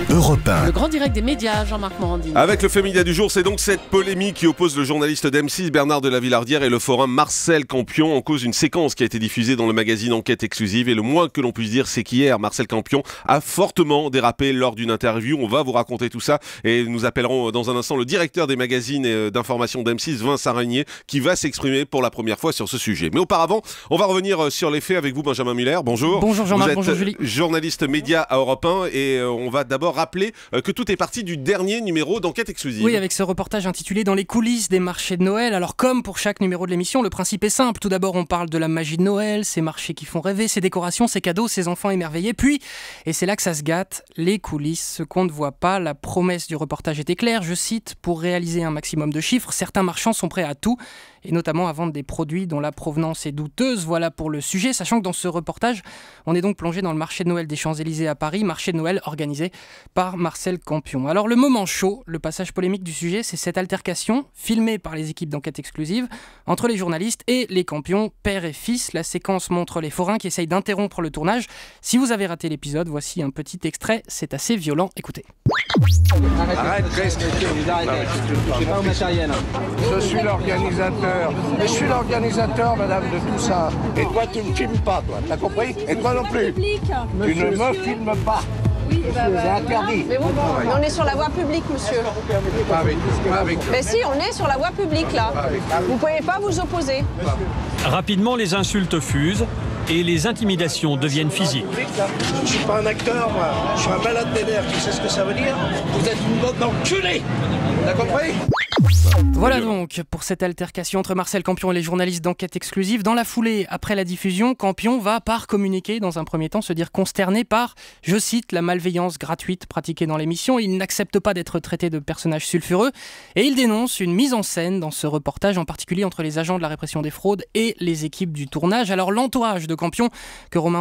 Europe 1. Le grand direct des médias, Jean-Marc Morandini. Avec le fait média du jour, c'est donc cette polémique qui oppose le journaliste d'M6 Bernard de la Villardière et le forum Marcel Campion en cause une séquence qui a été diffusée dans le magazine Enquête Exclusive. Et le moins que l'on puisse dire, c'est qu'hier, Marcel Campion a fortement dérapé lors d'une interview. On va vous raconter tout ça et nous appellerons dans un instant le directeur des magazines et d'information d'M6, Vincent Régnier, qui va s'exprimer pour la première fois sur ce sujet. Mais auparavant, on va revenir sur les faits avec vous, Benjamin Muller. Bonjour. Bonjour Jean-Marc, vous êtes bonjour Julie. Journaliste média à Europe 1 et on va d'abord rappeler que tout est parti du dernier numéro d'Enquête Exclusive. Oui, avec ce reportage intitulé « Dans les coulisses des marchés de Noël ». Alors comme pour chaque numéro de l'émission, le principe est simple. Tout d'abord, on parle de la magie de Noël, ces marchés qui font rêver, ces décorations, ces cadeaux, ces enfants émerveillés. Puis, et c'est là que ça se gâte, les coulisses, ce qu'on ne voit pas. La promesse du reportage était claire, je cite, « Pour réaliser un maximum de chiffres, certains marchands sont prêts à tout, et notamment à vendre des produits dont la provenance est douteuse. » Voilà pour le sujet, sachant que dans ce reportage, on est donc plongé dans le marché de Noël des Champs-Élysées à Paris, marché de Noël organisé par Marcel Campion. Alors le moment chaud, le passage polémique du sujet, c'est cette altercation filmée par les équipes d'Enquête Exclusive entre les journalistes et les Campion, père et fils. La séquence montre les forains qui essayent d'interrompre le tournage. Si vous avez raté l'épisode, voici un petit extrait, c'est assez violent, écoutez. Arrête, reste. Je pas au matériel. Je suis l'organisateur. Et je suis l'organisateur, madame, de tout ça. Et toi, tu ne filmes pas, toi. T'as compris? Et toi non plus. Tu ne me filmes pas. Oui, C'est interdit. mais on est sur la voie publique, monsieur. Pas avec. Mais si, on est sur la voie publique, là. Vous ne pouvez pas vous opposer. Rapidement, les insultes fusent et les intimidations deviennent physiques. Je suis pas un acteur, moi. Je suis un malade des nerfs. Tu sais ce que ça veut dire? Vous êtes une bande d'enculés. T'as compris? Voilà donc pour cette altercation entre Marcel Campion et les journalistes d'Enquête Exclusive. Dans la foulée, après la diffusion, Campion va, par communiqué, dans un premier temps, se dire consterné par, je cite, la malveillance gratuite pratiquée dans l'émission. Il n'accepte pas d'être traité de personnage sulfureux et il dénonce une mise en scène dans ce reportage, en particulier entre les agents de la répression des fraudes et les équipes du tournage. Alors l'entourage de Campion qu'a joint Romain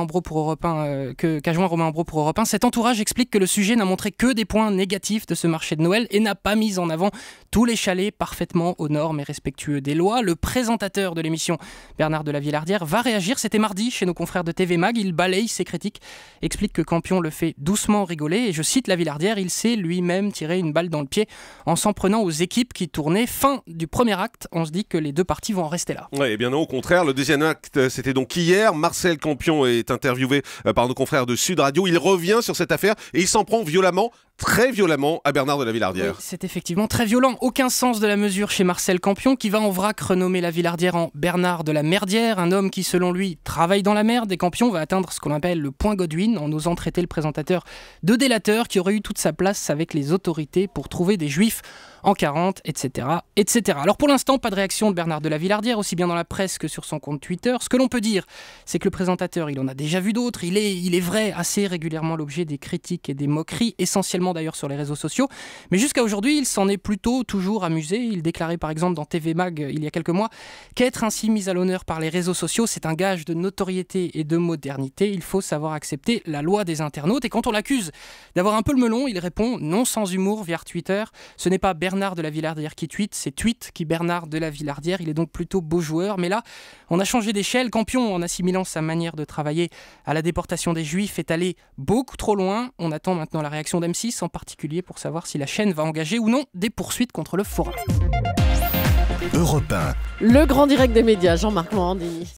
Ambro pour Europe 1, cet entourage explique que le sujet n'a montré que des points négatifs de ce marché de Noël et n'a pas mis en avant tous les chalets parfaitement aux normes et respectueux des lois. Le présentateur de l'émission, Bernard de la Villardière, va réagir. C'était mardi chez nos confrères de TV Mag. Il balaye ses critiques, explique que Campion le fait doucement rigoler. Et je cite la Villardière, il s'est lui-même tiré une balle dans le pied en s'en prenant aux équipes qui tournaient. Fin du premier acte. On se dit que les deux parties vont en rester là. Ouais, et bien non, au contraire. Le deuxième acte, c'était donc hier. Marcel Campion est interviewé par nos confrères de Sud Radio. Il revient sur cette affaire et il s'en prend violemment, très violemment, à Bernard de la Villardière. Oui, c'est effectivement très violent. Aucun sens de la mesure chez Marcel Campion, qui va en vrac renommer la Villardière en Bernard de la Merdière, un homme qui, selon lui, travaille dans la merde. Et Campion va atteindre ce qu'on appelle le point Godwin, en osant traiter le présentateur de délateur qui aurait eu toute sa place avec les autorités pour trouver des juifs en 40, etc., etc. Alors pour l'instant, pas de réaction de Bernard de la Villardière, aussi bien dans la presse que sur son compte Twitter. Ce que l'on peut dire, c'est que le présentateur, il en a déjà vu d'autres. Il est vrai, assez régulièrement l'objet des critiques et des moqueries, essentiellement d'ailleurs sur les réseaux sociaux. Mais jusqu'à aujourd'hui, il s'en est plutôt toujours amusé. Il déclarait par exemple dans TV Mag, il y a quelques mois, qu'être ainsi mis à l'honneur par les réseaux sociaux, c'est un gage de notoriété et de modernité. Il faut savoir accepter la loi des internautes. Et quand on l'accuse d'avoir un peu le melon, il répond, non sans humour, via Twitter. Ce n'est pas Bernard de la Villardière qui tweet, c'est Tweet qui Bernard de la Villardière. Il est donc plutôt beau joueur, mais là, on a changé d'échelle. Campion, en assimilant sa manière de travailler à la déportation des Juifs, est allé beaucoup trop loin. On attend maintenant la réaction d'M6, en particulier pour savoir si la chaîne va engager ou non des poursuites contre le forum. Europe 1. Le grand direct des médias, Jean-Marc Morandini.